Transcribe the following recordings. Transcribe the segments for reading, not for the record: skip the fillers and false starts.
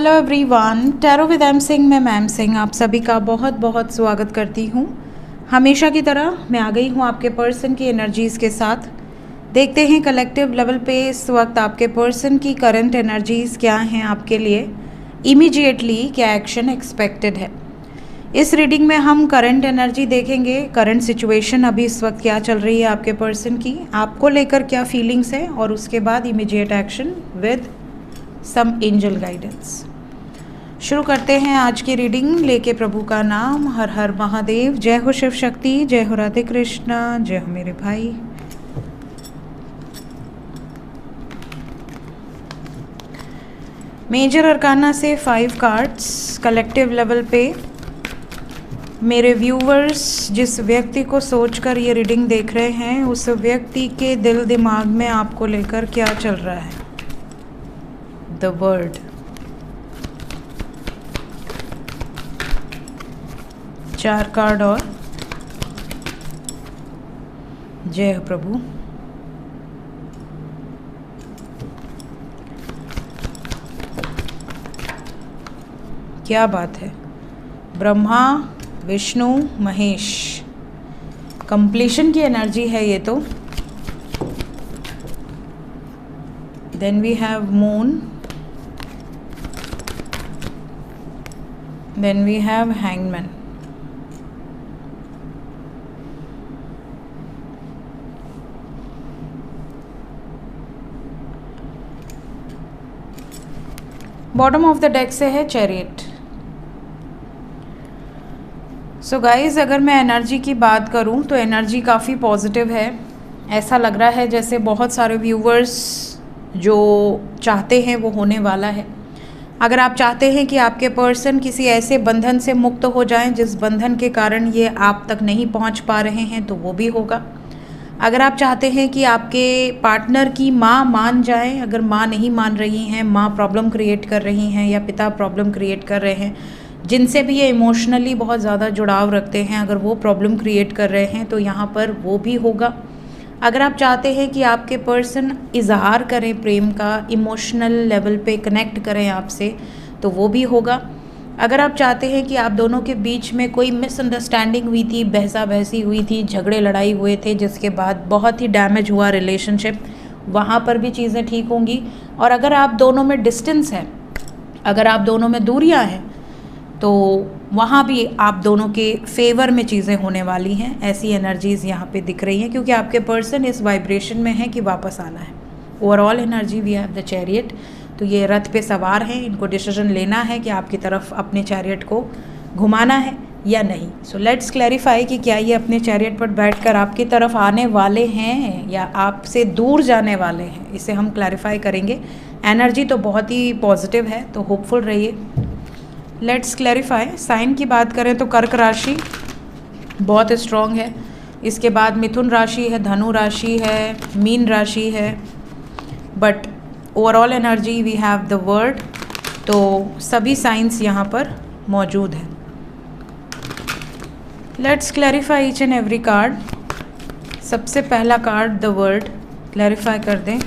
Hello everyone, tarot with M Singh में ma'am Singh आप सभी का बहुत बहुत स्वागत करती हूँ। हमेशा की तरह मैं आ गई हूँ आपके पर्सन की एनर्जीज़ के साथ। देखते हैं कलेक्टिव लेवल पे इस वक्त आपके पर्सन की करंट एनर्जीज़ क्या हैं आपके लिए, इमीडिएटली क्या एक्शन एक्सपेक्टेड है। इस रीडिंग में हम करंट एनर्जी देखेंगे, करंट सिचुएशन अभी इस वक्त क्या चल रही है आपके पर्सन की, आपको लेकर क्या फीलिंग्स है, और उसके बाद immediate action with some angel guidance. शुरू करते हैं आज की रीडिंग लेके प्रभु का नाम। हर हर महादेव, जय हो शिव शक्ति, जय हो राधे कृष्णा, जय हो मेरे भाई। मेजर अरकाना से 5 कार्ड्स कलेक्टिव लेवल पे। मेरे व्यूवर्स जिस व्यक्ति को सोचकर ये रीडिंग देख रहे हैं उस व्यक्ति के दिल दिमाग में आपको लेकर क्या चल रहा है। द वर्ड, चार कार्ड और जय हो प्रभु। क्या बात है। ब्रह्मा, विष्णु, महेश, कंप्लीशन की एनर्जी है ये तो। Then we have moon, then we have hangman. Bottom of the deck से है चैरियट। सो गाइज, अगर मैं एनर्जी की बात करूं तो एनर्जी काफ़ी पॉजिटिव है। ऐसा लग रहा है जैसे बहुत सारे व्यूवर्स जो चाहते हैं वो होने वाला है। अगर आप चाहते हैं कि आपके पर्सन किसी ऐसे बंधन से मुक्त हो जाएं जिस बंधन के कारण ये आप तक नहीं पहुंच पा रहे हैं तो वो भी होगा। अगर आप चाहते हैं कि आपके पार्टनर की माँ मान जाए, अगर माँ नहीं मान रही हैं, माँ प्रॉब्लम क्रिएट कर रही हैं या पिता प्रॉब्लम क्रिएट कर रहे हैं, जिनसे भी ये इमोशनली बहुत ज़्यादा जुड़ाव रखते हैं, अगर वो प्रॉब्लम क्रिएट कर रहे हैं तो यहाँ पर वो भी होगा। अगर आप चाहते हैं कि आपके पर्सन इजहार करें प्रेम का, इमोशनल लेवल पे कनेक्ट करें आपसे, तो वो भी होगा। अगर आप चाहते हैं कि आप दोनों के बीच में कोई मिसअंडरस्टैंडिंग हुई थी, बहसा बहसी हुई थी, झगड़े लड़ाई हुए थे जिसके बाद बहुत ही डैमेज हुआ रिलेशनशिप, वहाँ पर भी चीज़ें ठीक होंगी। और अगर आप दोनों में डिस्टेंस है, अगर आप दोनों में दूरियाँ हैं, तो वहाँ भी आप दोनों के फेवर में चीज़ें होने वाली हैं। ऐसी एनर्जीज़ यहाँ पे दिख रही हैं क्योंकि आपके पर्सन इस वाइब्रेशन में है कि वापस आना है। Overall energy we have the chariot. तो ये रथ पे सवार हैं, इनको डिसीजन लेना है कि आपकी तरफ अपने चैरियट को घुमाना है या नहीं। सो लेट्स क्लैरिफाई कि क्या ये अपने चैरियट पर बैठकर आपकी तरफ आने वाले हैं या आपसे दूर जाने वाले हैं, इसे हम क्लैरिफाई करेंगे। एनर्जी तो बहुत ही पॉजिटिव है, तो होपफुल रहिए। Let's clarify. साइन की बात करें तो कर्क राशि बहुत स्ट्रॉन्ग है। इसके बाद मिथुन राशि है, धनु राशि है, मीन राशि है, but overall energy we have the world. तो सभी साइंस यहाँ पर मौजूद हैं। Let's clarify each and every card. सबसे पहला कार्ड द वर्ड क्लैरिफाई कर दें।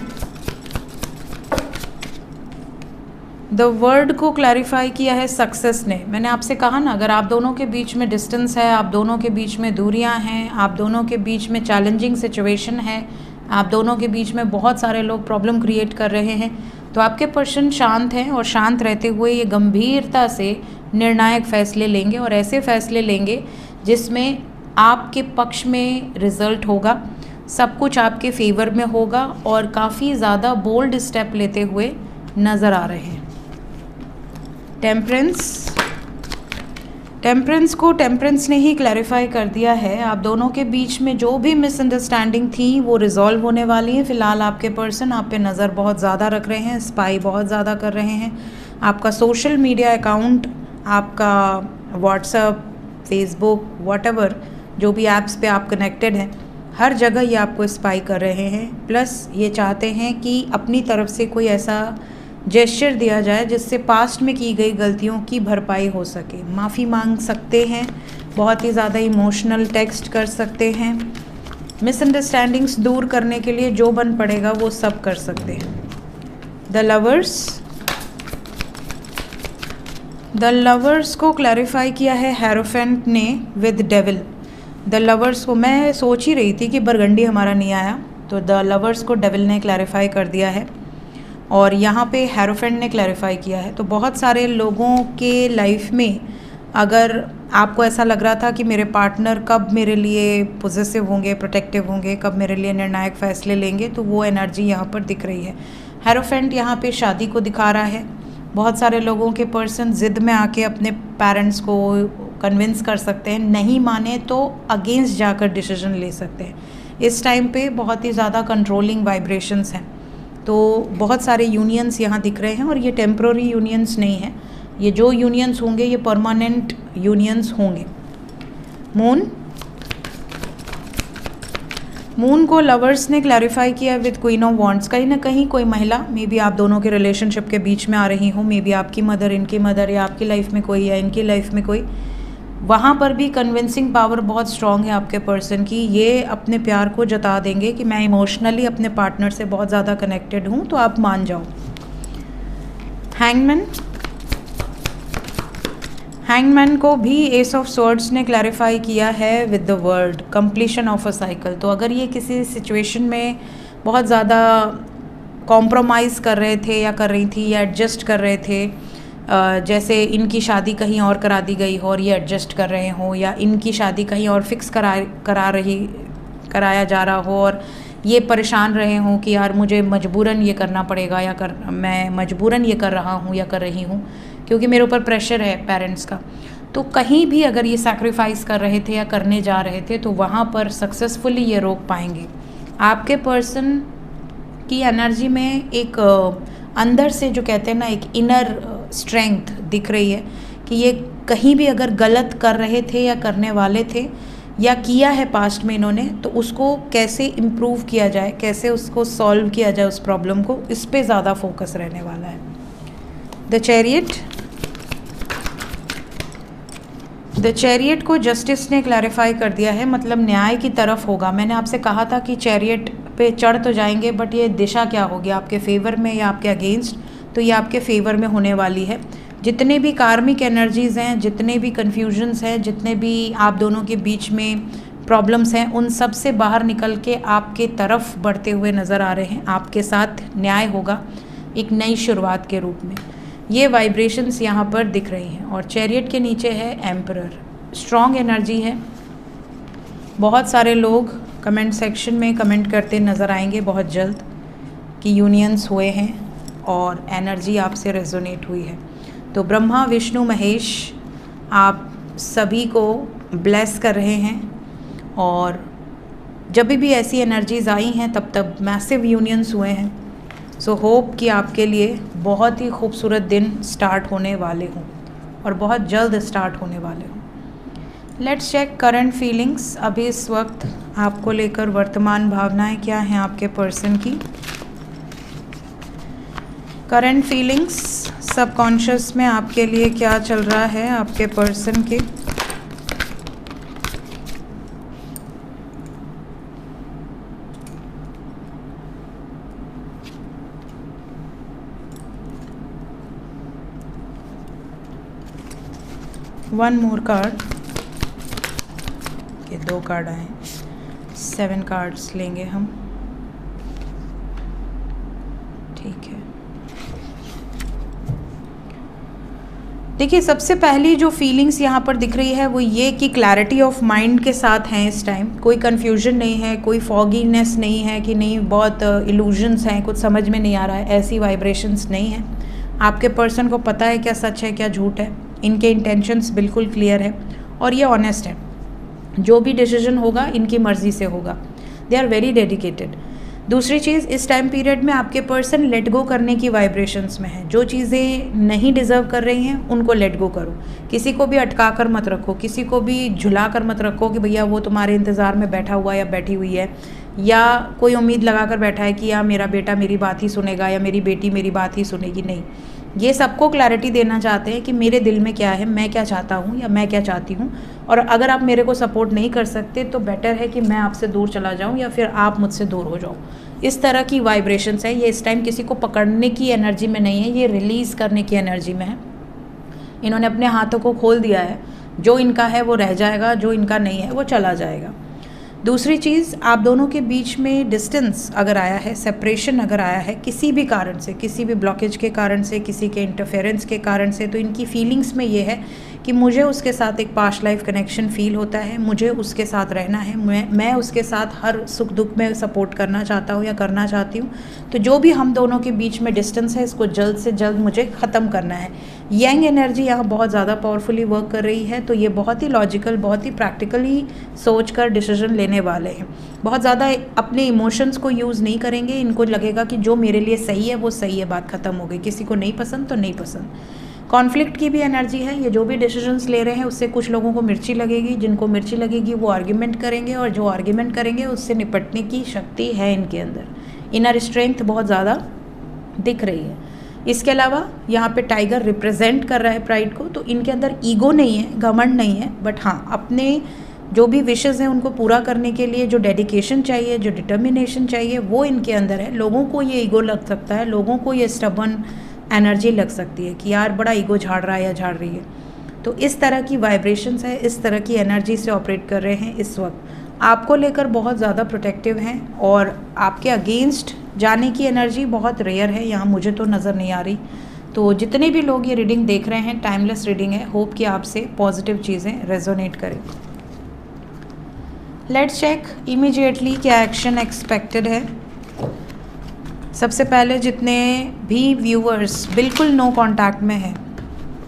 द वर्ड को क्लैरिफाई किया है सक्सेस ने। मैंने आपसे कहा ना, अगर आप दोनों के बीच में डिस्टेंस है, आप दोनों के बीच में दूरियां हैं, आप दोनों के बीच में चैलेंजिंग सिचुएशन है, आप दोनों के बीच में बहुत सारे लोग प्रॉब्लम क्रिएट कर रहे हैं, तो आपके पर्सन शांत हैं और शांत रहते हुए ये गंभीरता से निर्णायक फैसले लेंगे, और ऐसे फैसले लेंगे जिसमें आपके पक्ष में रिजल्ट होगा, सब कुछ आपके फेवर में होगा, और काफ़ी ज़्यादा बोल्ड स्टेप लेते हुए नज़र आ रहे हैं। टेम्परेंस को टेम्परेंस ने ही क्लैरिफाई कर दिया है। आप दोनों के बीच में जो भी मिसअंडरस्टैंडिंग थी वो रिजॉल्व होने वाली है। फ़िलहाल आपके पर्सन आप पे नज़र बहुत ज़्यादा रख रहे हैं, स्पाई बहुत ज़्यादा कर रहे हैं। आपका सोशल मीडिया अकाउंट, आपका व्हाट्सएप, फेसबुक, व्हाटएवर जो भी ऐप्स पे आप कनेक्टेड हैं, हर जगह ये आपको स्पाई कर रहे हैं। प्लस ये चाहते हैं कि अपनी तरफ से कोई ऐसा जेस्चर दिया जाए जिससे पास्ट में की गई गलतियों की भरपाई हो सके। माफ़ी मांग सकते हैं, बहुत ही ज़्यादा इमोशनल टेक्स्ट कर सकते हैं, मिसअंडरस्टैंडिंग्स दूर करने के लिए जो बन पड़ेगा वो सब कर सकते हैं। द लवर्स, द लवर्स को क्लैरिफाई किया है हेरोफेंट ने विद डेविल। द लवर्स को, मैं सोच ही रही थी कि बरगंडी हमारा नहीं आया, तो द लवर्स को डेविल ने क्लैरिफाई कर दिया है और यहाँ पे हेरोफेंट ने क्लैरिफाई किया है। तो बहुत सारे लोगों के लाइफ में अगर आपको ऐसा लग रहा था कि मेरे पार्टनर कब मेरे लिए पॉजिटिव होंगे, प्रोटेक्टिव होंगे, कब मेरे लिए निर्णायक फैसले लेंगे, तो वो एनर्जी यहाँ पर दिख रही है। हेरोफेंट यहाँ पे शादी को दिखा रहा है। बहुत सारे लोगों के पर्सन ज़िद में आके अपने पेरेंट्स को कन्विंस कर सकते हैं, नहीं माने तो अगेंस्ट जाकर डिसीजन ले सकते हैं। इस टाइम पे बहुत ही ज़्यादा कंट्रोलिंग वाइब्रेशंस हैं, तो बहुत सारे यूनियंस यहाँ दिख रहे हैं और ये टेम्प्रोरी यूनियंस नहीं है, ये जो यूनियंस होंगे ये परमानेंट यूनियंस होंगे। मून को लवर्स ने क्लैरिफाई किया विद क्वीन ऑफ वॉन्ड्स। कहीं ना कहीं कोई महिला, मे बी आप दोनों के रिलेशनशिप के बीच में आ रही हो, मे बी आपकी मदर, इनकी मदर, या आपकी लाइफ में कोई या इनकी लाइफ में कोई, वहाँ पर भी कन्विंसिंग पावर बहुत स्ट्रॉन्ग है आपके पर्सन की। ये अपने प्यार को जता देंगे कि मैं इमोशनली अपने पार्टनर से बहुत ज़्यादा कनेक्टेड हूँ, तो आप मान जाओ। हैंगमैन को भी एस ऑफ स्वॉर्ड्स ने क्लैरिफाई किया है with the world, completion of a cycle. तो अगर ये किसी सिचुएशन में बहुत ज़्यादा कॉम्प्रोमाइज़ कर रहे थे या कर रही थी या एडजस्ट कर रहे थे, जैसे इनकी शादी कहीं और करा दी गई हो और ये एडजस्ट कर रहे हों, या इनकी शादी कहीं और फिक्स कराया जा रहा हो और ये परेशान रहे हों कि यार मुझे मजबूरन ये करना पड़ेगा, या मैं मजबूरन ये कर रहा हूँ या कर रही हूँ क्योंकि मेरे ऊपर प्रेशर है पेरेंट्स का, तो कहीं भी अगर ये सैक्रिफाइस कर रहे थे या करने जा रहे थे तो वहाँ पर सक्सेसफुली ये रोक पाएंगे। आपके पर्सन की एनर्जी में एक अंदर से जो कहते हैं ना, एक इनर स्ट्रेंथ दिख रही है कि ये कहीं भी अगर गलत कर रहे थे या करने वाले थे या किया है पास्ट में इन्होंने, तो उसको कैसे इम्प्रूव किया जाए, कैसे उसको सॉल्व किया जाए उस प्रॉब्लम को, इस पे ज़्यादा फोकस रहने वाला है। द चैरियट को जस्टिस ने क्लैरिफाई कर दिया है, मतलब न्याय की तरफ होगा। मैंने आपसे कहा था कि चैरियट पे चढ़ तो जाएंगे, बट ये दिशा क्या होगी, आपके फेवर में या आपके अगेंस्ट, तो ये आपके फेवर में होने वाली है। जितने भी कार्मिक एनर्जीज़ हैं, जितने भी कन्फ्यूजन्स हैं, जितने भी आप दोनों के बीच में प्रॉब्लम्स हैं, उन सब से बाहर निकल के आपके तरफ बढ़ते हुए नज़र आ रहे हैं। आपके साथ न्याय होगा एक नई शुरुआत के रूप में, ये वाइब्रेशंस यहाँ पर दिख रही हैं। और चैरियट के नीचे है एम्परर, स्ट्रॉन्ग एनर्जी है। बहुत सारे लोग कमेंट सेक्शन में कमेंट करते नज़र आएंगे बहुत जल्द कि यूनियंस हुए हैं और एनर्जी आपसे रेजोनेट हुई है। तो ब्रह्मा, विष्णु, महेश आप सभी को ब्लेस कर रहे हैं, और जब भी ऐसी एनर्जीज़ आई हैं तब मैसिव यूनियंस हुए हैं। सो होप कि आपके लिए बहुत ही खूबसूरत दिन स्टार्ट होने वाले हों और बहुत जल्द स्टार्ट होने वाले हों। Let's check current feelings. अभी इस वक्त आपको लेकर वर्तमान भावनाएं क्या हैं आपके पर्सन की। करंट फीलिंग्स सबकॉन्शियस में आपके लिए क्या चल रहा है आपके पर्सन के। वन मोर कार्ड, ये 2 कार्ड आए, 7 कार्ड्स लेंगे हम, ठीक है। देखिए, सबसे पहली जो फीलिंग्स यहाँ पर दिख रही है वो ये कि क्लैरिटी ऑफ माइंड के साथ हैं इस टाइम। कोई कन्फ्यूजन नहीं है, कोई फॉगीनेस नहीं है कि नहीं बहुत इल्यूजन्स हैं, कुछ समझ में नहीं आ रहा है, ऐसी वाइब्रेशंस नहीं है। आपके पर्सन को पता है क्या सच है क्या झूठ है, इनके इंटेंशंस बिल्कुल क्लियर है और ये ऑनेस्ट है। जो भी डिसीजन होगा इनकी मर्ज़ी से होगा, दे आर वेरी डेडिकेटेड। दूसरी चीज़, इस टाइम पीरियड में आपके पर्सन लेट गो करने की वाइब्रेशंस में है। जो चीज़ें नहीं डिज़र्व कर रही हैं उनको लेट गो करो। किसी को भी अटका कर मत रखो, किसी को भी झुला कर मत रखो कि भैया वो तुम्हारे इंतज़ार में बैठा हुआ या बैठी हुई है, या कोई उम्मीद लगा कर बैठा है कि या मेरा बेटा मेरी बात ही सुनेगा या मेरी बेटी मेरी बात ही सुनेगी। नहीं, ये सबको क्लैरिटी देना चाहते हैं कि मेरे दिल में क्या है, मैं क्या चाहता हूँ या मैं क्या चाहती हूँ, और अगर आप मेरे को सपोर्ट नहीं कर सकते तो बेटर है कि मैं आपसे दूर चला जाऊँ या फिर आप मुझसे दूर हो जाओ। इस तरह की वाइब्रेशंस है। ये इस टाइम किसी को पकड़ने की एनर्जी में नहीं है, ये रिलीज़ करने की एनर्जी में है। इन्होंने अपने हाथों को खोल दिया है, जो इनका है वो रह जाएगा, जो इनका नहीं है वो चला जाएगा। दूसरी चीज़, आप दोनों के बीच में डिस्टेंस अगर आया है, सेपरेशन अगर आया है किसी भी कारण से, किसी भी ब्लॉकेज के कारण से, किसी के इंटरफेरेंस के कारण से, तो इनकी फीलिंग्स में ये है कि मुझे उसके साथ एक पास्ट लाइफ कनेक्शन फ़ील होता है, मुझे उसके साथ रहना है, मैं उसके साथ हर सुख दुख में सपोर्ट करना चाहता हूँ या करना चाहती हूँ। तो जो भी हम दोनों के बीच में डिस्टेंस है, इसको जल्द से जल्द मुझे ख़त्म करना है। यंग एनर्जी यहाँ बहुत ज़्यादा पावरफुली वर्क कर रही है, तो ये बहुत ही लॉजिकल, बहुत ही प्रैक्टिकली सोच कर डिसीजन लेने वाले हैं। बहुत ज़्यादा अपने इमोशंस को यूज़ नहीं करेंगे। इनको लगेगा कि जो मेरे लिए सही है वो सही है, बात ख़त्म हो गई। किसी को नहीं पसंद तो नहीं पसंद। कॉन्फ्लिक्ट की भी एनर्जी है। ये जो भी डिसीजंस ले रहे हैं उससे कुछ लोगों को मिर्ची लगेगी, जिनको मिर्ची लगेगी वो आर्ग्यूमेंट करेंगे, और जो आर्ग्यूमेंट करेंगे उससे निपटने की शक्ति है इनके अंदर। इनर स्ट्रेंथ बहुत ज़्यादा दिख रही है। इसके अलावा यहाँ पे टाइगर रिप्रेजेंट कर रहा है प्राइड को, तो इनके अंदर ईगो नहीं है, घमंड नहीं है, बट हाँ अपने जो भी विशेज़ हैं उनको पूरा करने के लिए जो डेडिकेशन चाहिए, जो डिटर्मिनेशन चाहिए वो इनके अंदर है। लोगों को ये ईगो लग सकता है, लोगों को ये स्टबर्न एनर्जी लग सकती है कि यार बड़ा ईगो झाड़ रहा है या झाड़ रही है। तो इस तरह की वाइब्रेशंस है, इस तरह की एनर्जी से ऑपरेट कर रहे हैं इस वक्त। आपको लेकर बहुत ज़्यादा प्रोटेक्टिव हैं, और आपके अगेंस्ट जाने की एनर्जी बहुत रेयर है, यहाँ मुझे तो नज़र नहीं आ रही। तो जितने भी लोग ये रीडिंग देख रहे हैं, टाइमलेस रीडिंग है, होप कि आपसे पॉजिटिव चीज़ें रेजोनेट करें। लेट्स चेक इमीडिएटली क्या एक्शन एक्सपेक्टेड है। सबसे पहले जितने भी व्यूअर्स बिल्कुल नो कांटेक्ट में हैं,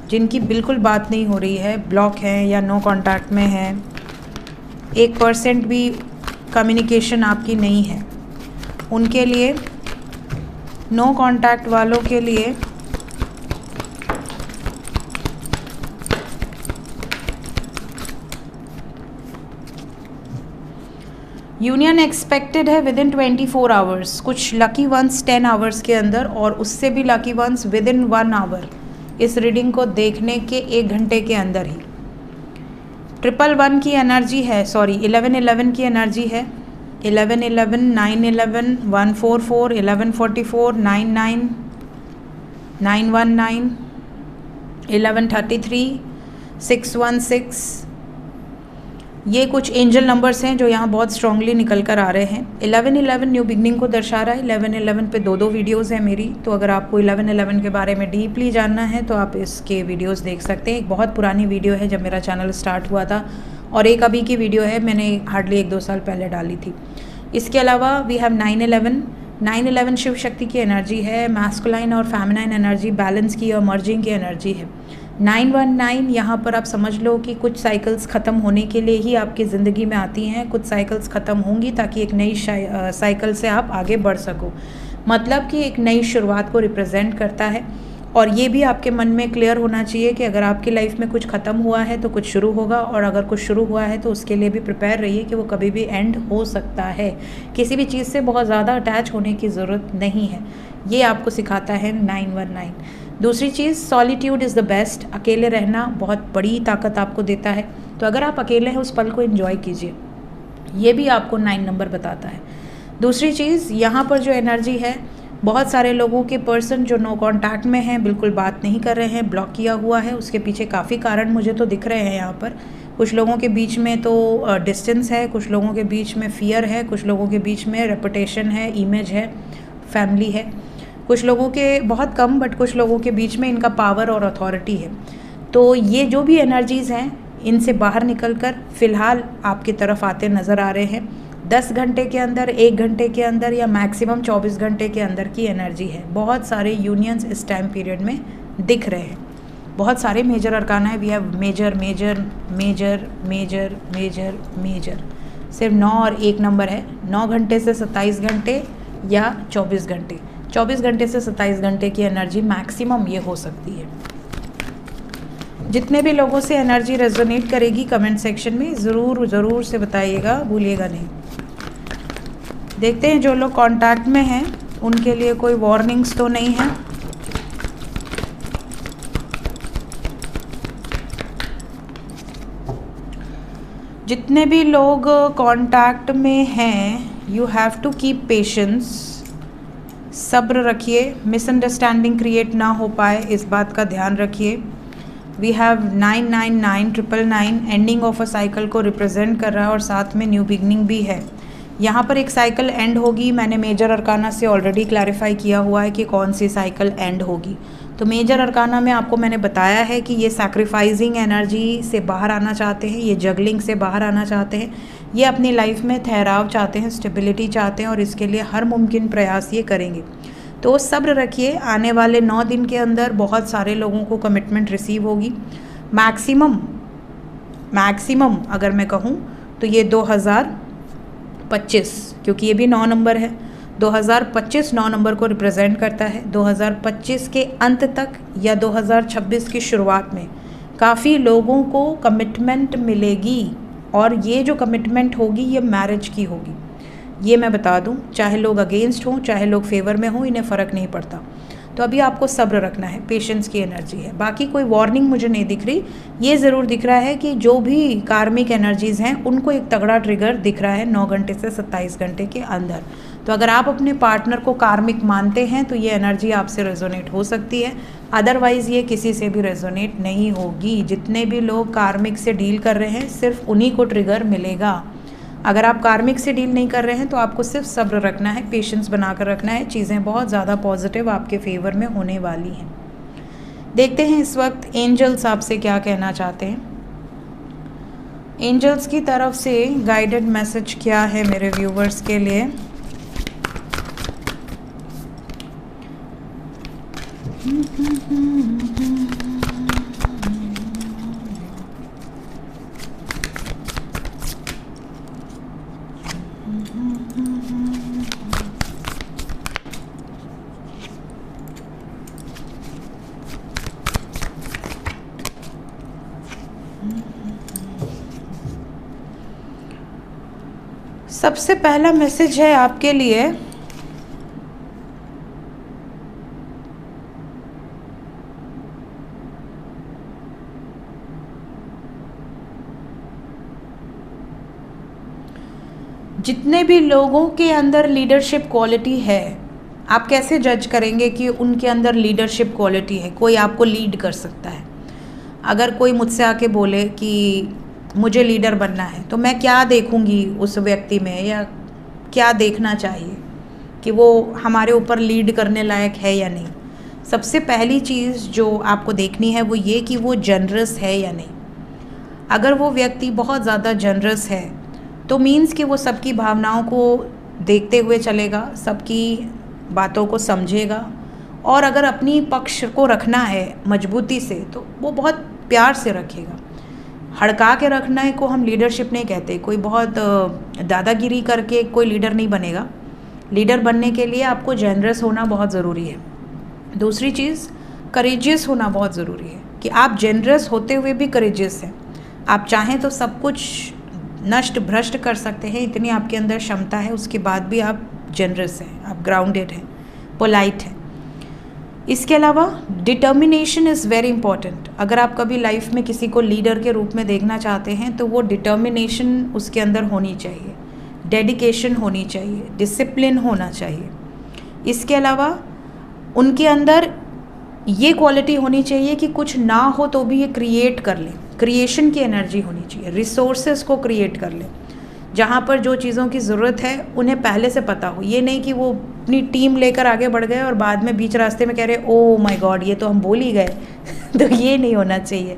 जिनकी बिल्कुल बात नहीं हो रही है, ब्लॉक हैं या नो कांटेक्ट में हैं, 1% भी कम्युनिकेशन आपकी नहीं है, उनके लिए, नो कांटेक्ट वालों के लिए यूनियन एक्सपेक्टेड है विद इन 24 आवर्स। कुछ लकी वंस 10 आवर्स के अंदर, और उससे भी lucky ones within 1 hour, इस रीडिंग को देखने के 1 घंटे के अंदर ही। 111 की एनर्जी है, सॉरी 1111 की एनर्जी है। 1111, 911, 144, 1144, 99, 919, 1133, 616, ये कुछ एंजल नंबर्स हैं जो यहाँ बहुत स्ट्रांगली निकल कर आ रहे हैं। 1111 न्यू बिगनिंग को दर्शा रहा है। 1111 पे 2 वीडियोस हैं मेरी, तो अगर आपको 1111 के बारे में डीपली जानना है तो आप इसके वीडियोस देख सकते हैं। एक बहुत पुरानी वीडियो है जब मेरा चैनल स्टार्ट हुआ था, और एक अभी की वीडियो है, मैंने हार्डली 1-2 साल पहले डाली थी। इसके अलावा वी हैव 911। 911 शिव शक्ति की एनर्जी है, मैस्कुलाइन और फेमिनाइन एनर्जी बैलेंस की और मर्जिंग की एनर्जी है। 919 यहाँ पर आप समझ लो कि कुछ साइकिल्स ख़त्म होने के लिए ही आपकी ज़िंदगी में आती हैं। कुछ साइकिल्स ख़त्म होंगी ताकि एक नई साइकिल से आप आगे बढ़ सको, मतलब कि एक नई शुरुआत को रिप्रेजेंट करता है। और ये भी आपके मन में क्लियर होना चाहिए कि अगर आपकी लाइफ में कुछ ख़त्म हुआ है तो कुछ शुरू होगा, और अगर कुछ शुरू हुआ है तो उसके लिए भी प्रिपेयर रहिए कि वो कभी भी एंड हो सकता है। किसी भी चीज़ से बहुत ज़्यादा अटैच होने की ज़रूरत नहीं है, ये आपको सिखाता है 919। दूसरी चीज़, सॉलिट्यूड इज़ द बेस्ट। अकेले रहना बहुत बड़ी ताकत आपको देता है, तो अगर आप अकेले हैं उस पल को एंजॉय कीजिए, ये भी आपको 9 नंबर बताता है। दूसरी चीज़, यहाँ पर जो एनर्जी है, बहुत सारे लोगों के पर्सन जो नो कांटेक्ट में हैं, बिल्कुल बात नहीं कर रहे हैं, ब्लॉक किया हुआ है, उसके पीछे काफ़ी कारण मुझे तो दिख रहे हैं यहाँ पर। कुछ लोगों के बीच में तो डिस्टेंस है, कुछ लोगों के बीच में फियर है, कुछ लोगों के बीच में रेपुटेशन है, इमेज है, फैमिली है, कुछ लोगों के बहुत कम, बट कुछ लोगों के बीच में इनका पावर और अथॉरिटी है। तो ये जो भी एनर्जीज़ हैं, इनसे बाहर निकलकर फ़िलहाल आपकी तरफ आते नज़र आ रहे हैं। 10 घंटे के अंदर, 1 घंटे के अंदर, या मैक्सिमम 24 घंटे के अंदर की एनर्जी है। बहुत सारे यूनियंस इस टाइम पीरियड में दिख रहे हैं। बहुत सारे मेजर अरकाना है। We have major major major major major major. सिर्फ 9 और 1 नंबर है। 9 घंटे से 27 घंटे या 24 घंटे। 24 घंटे से 27 घंटे की एनर्जी मैक्सिमम ये हो सकती है। जितने भी लोगों से एनर्जी रेजोनेट करेगी कमेंट सेक्शन में ज़रूर से बताइएगा, भूलिएगा नहीं। देखते हैं जो लोग कांटेक्ट में हैं उनके लिए कोई वार्निंग्स तो नहीं है। जितने भी लोग कांटेक्ट में हैं, you have to keep patience, सब्र रखिए, मिसअंडरस्टैंडिंग क्रिएट ना हो पाए, इस बात का ध्यान रखिए। We have 999 999 ending of a cycle को रिप्रेजेंट कर रहा है और साथ में न्यू बिगनिंग भी है। यहाँ पर एक साइकिल एंड होगी, मैंने मेजर अरकाना से ऑलरेडी क्लैरिफाई किया हुआ है कि कौन सी साइकिल एंड होगी। तो मेजर अरकाना में आपको मैंने बताया है कि ये सैक्रिफाइसिंग एनर्जी से बाहर आना चाहते हैं, ये जगलिंग से बाहर आना चाहते हैं, ये अपनी लाइफ में ठहराव चाहते हैं, स्टेबिलिटी चाहते हैं और इसके लिए हर मुमकिन प्रयास ये करेंगे। तो सब्र रखिए, आने वाले 9 दिन के अंदर बहुत सारे लोगों को कमिटमेंट रिसीव होगी। मैक्सिमम अगर मैं कहूँ तो ये 2025, क्योंकि ये भी 9 नंबर है, 2025 9 नंबर को रिप्रेजेंट करता है। 2025 के अंत तक या 2026 की शुरुआत में काफ़ी लोगों को कमिटमेंट मिलेगी और ये जो कमिटमेंट होगी ये मैरिज की होगी। ये मैं बता दूं, चाहे लोग अगेंस्ट हों चाहे लोग फेवर में हों, इन्हें फ़र्क नहीं पड़ता। तो अभी आपको सब्र रखना है, पेशेंस की एनर्जी है। बाकी कोई वार्निंग मुझे नहीं दिख रही। ये ज़रूर दिख रहा है कि जो भी कार्मिक एनर्जीज़ हैं उनको एक तगड़ा ट्रिगर दिख रहा है 9 घंटे से 27 घंटे के अंदर। तो अगर आप अपने पार्टनर को कार्मिक मानते हैं तो ये एनर्जी आपसे रेजोनेट हो सकती है, अदरवाइज़ ये किसी से भी रेजोनेट नहीं होगी। जितने भी लोग कार्मिक से डील कर रहे हैं सिर्फ उन्हीं को ट्रिगर मिलेगा। अगर आप कार्मिक से डील नहीं कर रहे हैं तो आपको सिर्फ सब्र रखना है, पेशेंस बनाकर रखना है। चीज़ें बहुत ज़्यादा पॉजिटिव आपके फेवर में होने वाली हैं। देखते हैं इस वक्त एंजल्स आपसे क्या कहना चाहते हैं। एंजल्स की तरफ से गाइडेड मैसेज क्या है मेरे व्यूवर्स के लिए। सबसे पहला मैसेज है आपके लिए, जितने भी लोगों के अंदर लीडरशिप क्वालिटी है, आप कैसे जज करेंगे कि उनके अंदर लीडरशिप क्वालिटी है? कोई आपको लीड कर सकता है। अगर कोई मुझसे आके बोले कि मुझे लीडर बनना है, तो मैं क्या देखूंगी उस व्यक्ति में, या क्या देखना चाहिए कि वो हमारे ऊपर लीड करने लायक है या नहीं? सबसे पहली चीज़ जो आपको देखनी है वो ये कि वो जनरस है या नहीं। अगर वो व्यक्ति बहुत ज़्यादा जनरस है तो मीन्स कि वो सबकी भावनाओं को देखते हुए चलेगा, सबकी बातों को समझेगा, और अगर अपनी पक्ष को रखना है मजबूती से तो वो बहुत प्यार से रखेगा। हड़का के रखने को हम लीडरशिप नहीं कहते। कोई बहुत दादागिरी करके कोई लीडर नहीं बनेगा। लीडर बनने के लिए आपको जेनरस होना बहुत ज़रूरी है। दूसरी चीज़, करेजियस होना बहुत ज़रूरी है कि आप जेनरस होते हुए भी करेजियस हैं। आप चाहें तो सब कुछ नष्ट भ्रष्ट कर सकते हैं, इतनी आपके अंदर क्षमता है, उसके बाद भी आप जेनरस हैं, आप ग्राउंडेड हैं, पोलाइट हैं। इसके अलावा डिटर्मिनेशन इज़ वेरी इंपॉर्टेंट। अगर आप कभी लाइफ में किसी को लीडर के रूप में देखना चाहते हैं तो वो डिटर्मिनेशन उसके अंदर होनी चाहिए, डेडिकेशन होनी चाहिए, डिसिप्लिन होना चाहिए। इसके अलावा उनके अंदर ये क्वालिटी होनी चाहिए कि कुछ ना हो तो भी ये क्रिएट कर लें, क्रिएशन की एनर्जी होनी चाहिए, रिसोर्सेज को क्रिएट कर लें। जहाँ पर जो चीज़ों की ज़रूरत है उन्हें पहले से पता हो। ये नहीं कि वो अपनी टीम लेकर आगे बढ़ गए और बाद में बीच रास्ते में कह रहे ओ माय गॉड ये तो हम भूल ही गए तो ये नहीं होना चाहिए।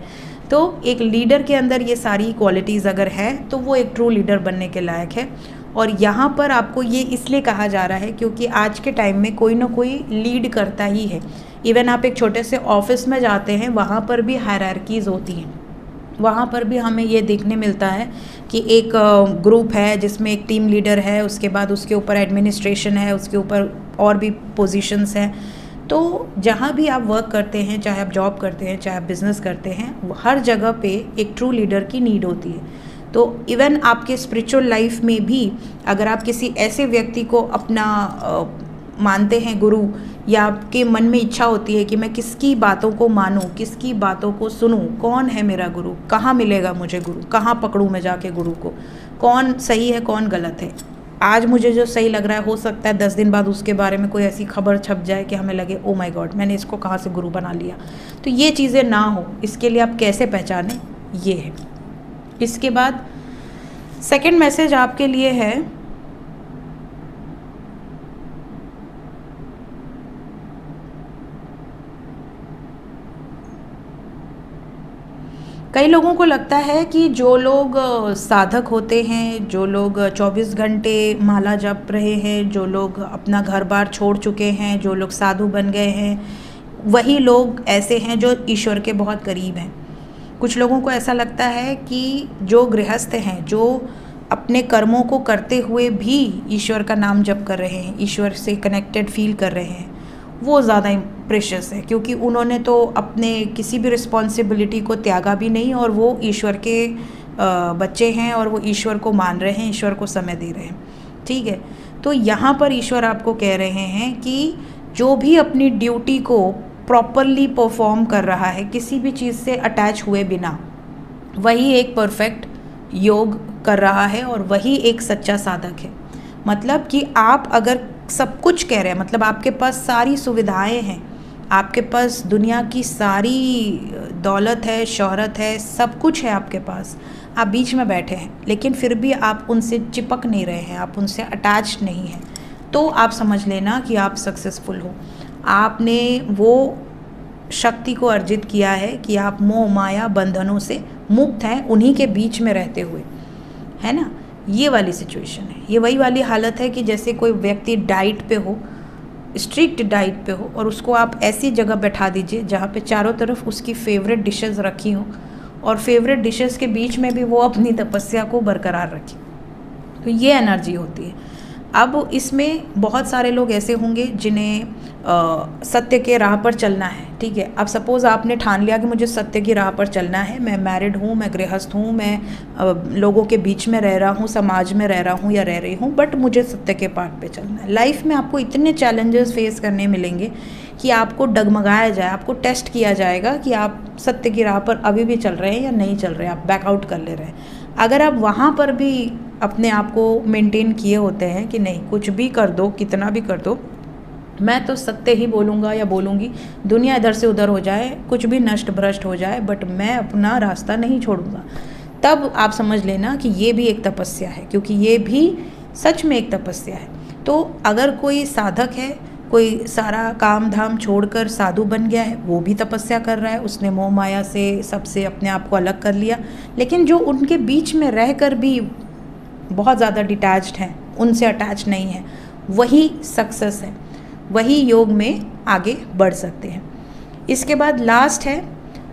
तो एक लीडर के अंदर ये सारी क्वालिटीज़ अगर है तो वो एक ट्रू लीडर बनने के लायक है। और यहाँ पर आपको ये इसलिए कहा जा रहा है क्योंकि आज के टाइम में कोई ना कोई लीड करता ही है। इवन आप एक छोटे से ऑफिस में जाते हैं, वहाँ पर भी हायरार्कीज़ होती हैं। वहाँ पर भी हमें ये देखने मिलता है कि एक ग्रुप है जिसमें एक टीम लीडर है, उसके बाद उसके ऊपर एडमिनिस्ट्रेशन है, उसके ऊपर और भी पोजीशंस हैं। तो जहाँ भी आप वर्क करते हैं, चाहे आप जॉब करते हैं, चाहे आप बिज़नेस करते हैं, हर जगह पे एक ट्रू लीडर की नीड होती है। तो इवन आपके स्पिरिचुअल लाइफ में भी अगर आप किसी ऐसे व्यक्ति को अपना मानते हैं गुरु, या आपके मन में इच्छा होती है कि मैं किसकी बातों को मानूं, किसकी बातों को सुनूं, कौन है मेरा गुरु, कहाँ मिलेगा मुझे गुरु, कहाँ पकड़ूं मैं जाके गुरु को, कौन सही है कौन गलत है, आज मुझे जो सही लग रहा है, हो सकता है 10 दिन बाद उसके बारे में कोई ऐसी खबर छप जाए कि हमें लगे ओ माय गॉड, मैंने इसको कहाँ से गुरु बना लिया। तो ये चीज़ें ना हो, इसके लिए आप कैसे पहचानें, ये है। इसके बाद सेकंड मैसेज आपके लिए है, कई लोगों को लगता है कि जो लोग साधक होते हैं, जो लोग 24 घंटे माला जप रहे हैं, जो लोग अपना घर बार छोड़ चुके हैं, जो लोग साधु बन गए हैं, वही लोग ऐसे हैं जो ईश्वर के बहुत करीब हैं। कुछ लोगों को ऐसा लगता है कि जो गृहस्थ हैं, जो अपने कर्मों को करते हुए भी ईश्वर का नाम जप कर रहे हैं, ईश्वर से कनेक्टेड फील कर रहे हैं, वो ज़्यादा प्रेशियस है, क्योंकि उन्होंने तो अपने किसी भी रिस्पॉन्सिबिलिटी को त्यागा भी नहीं, और वो ईश्वर के बच्चे हैं, और वो ईश्वर को मान रहे हैं, ईश्वर को समय दे रहे हैं। ठीक है, तो यहाँ पर ईश्वर आपको कह रहे हैं कि जो भी अपनी ड्यूटी को प्रॉपरली परफॉर्म कर रहा है, किसी भी चीज़ से अटैच हुए बिना, वही एक परफेक्ट योग कर रहा है, और वही एक सच्चा साधक है। मतलब कि आप अगर सब कुछ कह रहे हैं, मतलब आपके पास सारी सुविधाएं हैं, आपके पास दुनिया की सारी दौलत है, शोहरत है, सब कुछ है आपके पास, आप बीच में बैठे हैं, लेकिन फिर भी आप उनसे चिपक नहीं रहे हैं, आप उनसे अटैच नहीं हैं, तो आप समझ लेना कि आप सक्सेसफुल हो। आपने वो शक्ति को अर्जित किया है कि आप मोह माया बंधनों से मुक्त हैं, उन्हीं के बीच में रहते हुए, है ना। ये वाली सिचुएशन है, ये वही वाली हालत है कि जैसे कोई व्यक्ति डाइट पे हो, स्ट्रिक्ट डाइट पे हो, और उसको आप ऐसी जगह बैठा दीजिए जहाँ पे चारों तरफ उसकी फेवरेट डिशेस रखी हों, और फेवरेट डिशेस के बीच में भी वो अपनी तपस्या को बरकरार रखे। तो ये एनर्जी होती है। अब इसमें बहुत सारे लोग ऐसे होंगे जिन्हें सत्य के राह पर चलना है। ठीक है, अब सपोज़ आपने ठान लिया कि मुझे सत्य की राह पर चलना है, मैं मैरिड हूँ, मैं गृहस्थ हूँ, मैं लोगों के बीच में रह रहा हूँ, समाज में रह रहा हूँ या रह रही हूँ, बट मुझे सत्य के पाठ पे चलना है। लाइफ में आपको इतने चैलेंजेस फेस करने मिलेंगे कि आपको डगमगाया जाए, आपको टेस्ट किया जाएगा कि आप सत्य की राह पर अभी भी चल रहे हैं या नहीं चल रहे हैं, आप बैकआउट कर ले रहे हैं। अगर आप वहाँ पर भी अपने आप को मेंटेन किए होते हैं कि नहीं, कुछ भी कर दो, कितना भी कर दो, मैं तो सत्य ही बोलूँगा या बोलूँगी, दुनिया इधर से उधर हो जाए, कुछ भी नष्ट भ्रष्ट हो जाए, बट मैं अपना रास्ता नहीं छोड़ूंगा, तब आप समझ लेना कि ये भी एक तपस्या है, क्योंकि ये भी सच में एक तपस्या है। तो अगर कोई साधक है, कोई सारा काम धाम छोड़कर साधु बन गया है, वो भी तपस्या कर रहा है, उसने मोह माया से सबसे अपने आप को अलग कर लिया, लेकिन जो उनके बीच में रहकर भी बहुत ज़्यादा डिटैच्ड हैं, उनसे अटैच नहीं है, वही सक्सेस है, वही योग में आगे बढ़ सकते हैं। इसके बाद लास्ट है,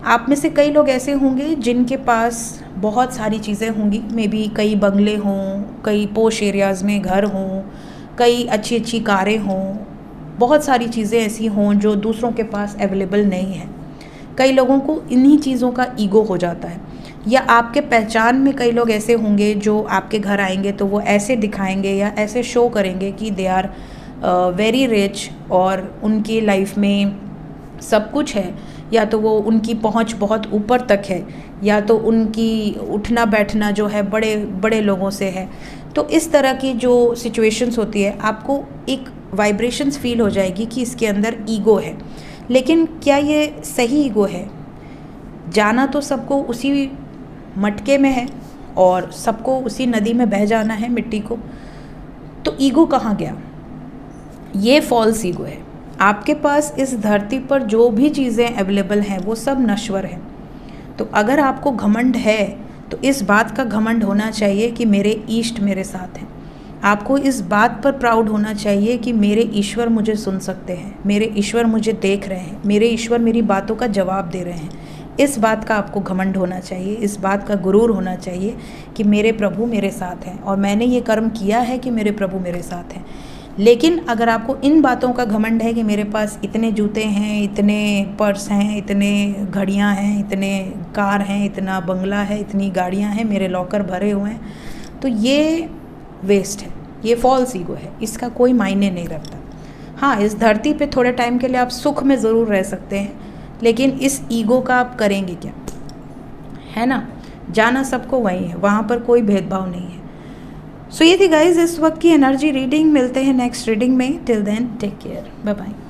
आप में से कई लोग ऐसे होंगे जिनके पास बहुत सारी चीज़ें होंगी, मे बी कई बंगले हों, कई पोश एरियाज़ में घर हों, कई अच्छी अच्छी कारें हों, बहुत सारी चीज़ें ऐसी हों जो दूसरों के पास अवेलेबल नहीं है। कई लोगों को इन्हीं चीज़ों का ईगो हो जाता है, या आपके पहचान में कई लोग ऐसे होंगे जो आपके घर आएंगे तो वो ऐसे दिखाएंगे या ऐसे शो करेंगे कि दे आर वेरी रिच, और उनकी लाइफ में सब कुछ है, या तो वो उनकी पहुंच बहुत ऊपर तक है, या तो उनकी उठना बैठना जो है बड़े बड़े लोगों से है। तो इस तरह की जो सिचुएशंस होती है, आपको एक वाइब्रेशंस फील हो जाएगी कि इसके अंदर ईगो है। लेकिन क्या ये सही ईगो है? जाना तो सबको उसी मटके में है, और सबको उसी नदी में बह जाना है मिट्टी को, तो ईगो कहाँ गया? ये फॉल्स ईगो है। आपके पास इस धरती पर जो भी चीज़ें अवेलेबल हैं वो सब नश्वर हैं। तो अगर आपको घमंड है तो इस बात का घमंड होना चाहिए कि मेरे ईष्ट मेरे साथ हैं। आपको इस बात पर प्राउड होना चाहिए कि मेरे ईश्वर मुझे सुन सकते हैं, मेरे ईश्वर मुझे देख रहे हैं, मेरे ईश्वर मेरी बातों का जवाब दे रहे हैं। इस बात का आपको घमंड होना चाहिए, इस बात का गुरूर होना चाहिए कि मेरे प्रभु मेरे साथ हैं, और मैंने ये कर्म किया है कि मेरे प्रभु मेरे साथ हैं। लेकिन अगर आपको इन बातों का घमंड है कि मेरे पास इतने जूते हैं, इतने पर्स हैं, इतने घड़ियां हैं, इतने कार हैं, इतना बंगला है, इतनी गाड़ियां हैं, मेरे लॉकर भरे हुए हैं, तो ये वेस्ट है, ये फॉल्स ईगो है, इसका कोई मायने नहीं रखता। हाँ, इस धरती पे थोड़े टाइम के लिए आप सुख में ज़रूर रह सकते हैं, लेकिन इस ईगो का आप करेंगे क्या? है ना, जाना सबको वहीं है, वहाँ पर कोई भेदभाव नहीं है। सो ये थी गाइज इस वक्त की एनर्जी रीडिंग। मिलते हैं नेक्स्ट रीडिंग में। Till then take care, bye bye.